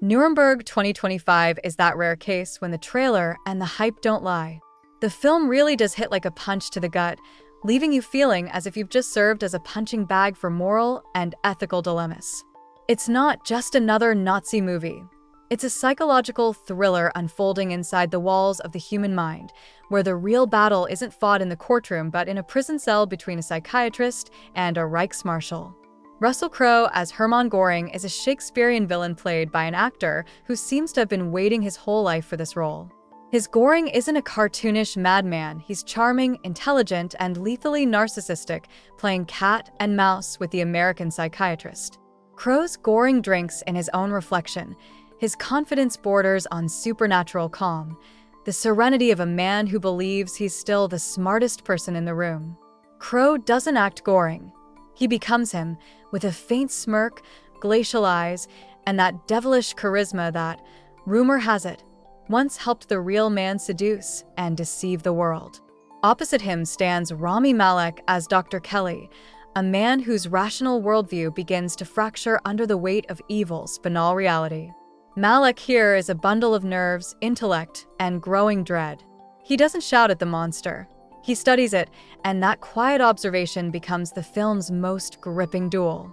Nuremberg 2025 is that rare case when the trailer and the hype don't lie. The film really does hit like a punch to the gut, leaving you feeling as if you've just served as a punching bag for moral and ethical dilemmas. It's not just another Nazi movie. It's a psychological thriller unfolding inside the walls of the human mind, where the real battle isn't fought in the courtroom but in a prison cell between a psychiatrist and a Reichsmarshal. Russell Crowe as Hermann Göring is a Shakespearean villain played by an actor who seems to have been waiting his whole life for this role. His Göring isn't a cartoonish madman, he's charming, intelligent, and lethally narcissistic, playing cat and mouse with the American psychiatrist. Crowe's Göring drinks in his own reflection. His confidence borders on supernatural calm, the serenity of a man who believes he's still the smartest person in the room. Crowe doesn't act Göring. He becomes him, with a faint smirk, glacial eyes, and that devilish charisma that, rumor has it, once helped the real man seduce and deceive the world. Opposite him stands Rami Malek as Dr. Kelly, a man whose rational worldview begins to fracture under the weight of evil's banal reality. Malek here is a bundle of nerves, intellect, and growing dread. He doesn't shout at the monster. He studies it, and that quiet observation becomes the film's most gripping duel.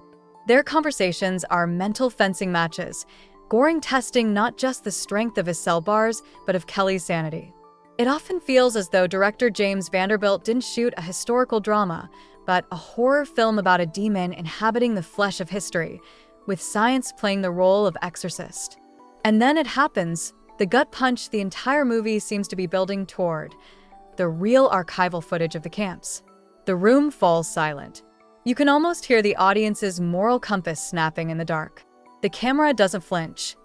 Their conversations are mental fencing matches, Göring testing not just the strength of his cell bars, but of Kelly's sanity. It often feels as though director James Vanderbilt didn't shoot a historical drama, but a horror film about a demon inhabiting the flesh of history, with science playing the role of exorcist. And then it happens, the gut punch the entire movie seems to be building toward. The real archival footage of the camps. The room falls silent. You can almost hear the audience's moral compass snapping in the dark. The camera doesn't flinch.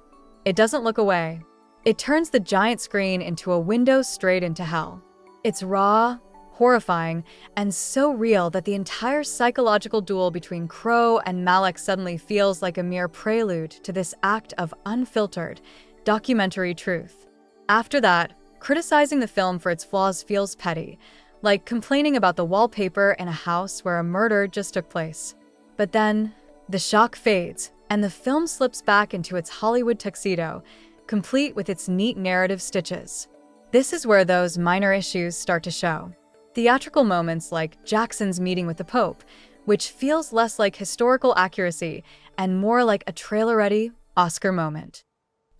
It doesn't look away. It turns the giant screen into a window straight into hell. It's raw, horrifying, and so real that the entire psychological duel between Crowe and Malek suddenly feels like a mere prelude to this act of unfiltered, documentary truth. After that, criticizing the film for its flaws feels petty, like complaining about the wallpaper in a house where a murder just took place. But then, the shock fades, and the film slips back into its Hollywood tuxedo, complete with its neat narrative stitches. This is where those minor issues start to show. Theatrical moments like Jackson's meeting with the Pope, which feels less like historical accuracy and more like a trailer-ready Oscar moment.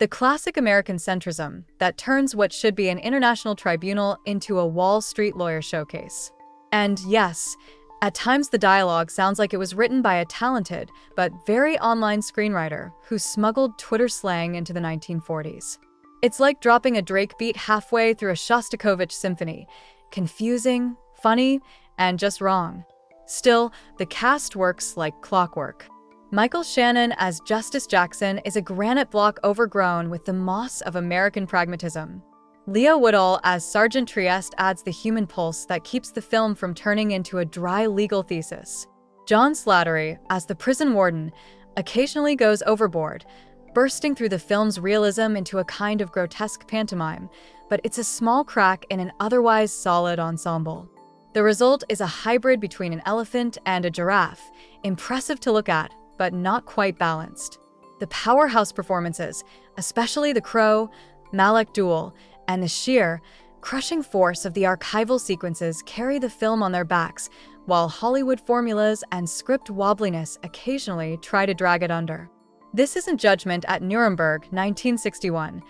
The classic American centrism that turns what should be an international tribunal into a Wall Street lawyer showcase. And yes, at times the dialogue sounds like it was written by a talented but very online screenwriter who smuggled Twitter slang into the 1940s. It's like dropping a Drake beat halfway through a Shostakovich symphony, confusing, funny, and just wrong. Still, the cast works like clockwork. Michael Shannon as Justice Jackson is a granite block overgrown with the moss of American pragmatism. Leo Woodall as Sergeant Trieste adds the human pulse that keeps the film from turning into a dry legal thesis. John Slattery as the prison warden occasionally goes overboard, bursting through the film's realism into a kind of grotesque pantomime, but it's a small crack in an otherwise solid ensemble. The result is a hybrid between an elephant and a giraffe, impressive to look at, but not quite balanced. The powerhouse performances, especially the Crowe, Malek duel, and the sheer, crushing force of the archival sequences carry the film on their backs, while Hollywood formulas and script wobbliness occasionally try to drag it under. This isn't Judgment at Nuremberg, 1961,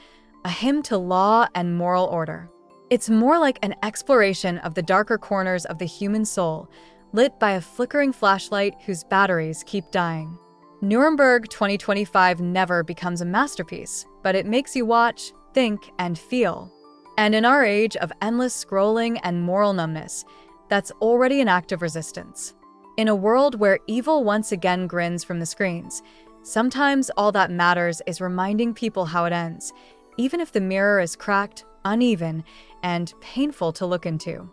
a hymn to law and moral order. It's more like an exploration of the darker corners of the human soul, lit by a flickering flashlight whose batteries keep dying. Nuremberg 2025 never becomes a masterpiece, but it makes you watch, think, and feel. And in our age of endless scrolling and moral numbness, that's already an act of resistance. In a world where evil once again grins from the screens, sometimes all that matters is reminding people how it ends, even if the mirror is cracked, uneven, and painful to look into.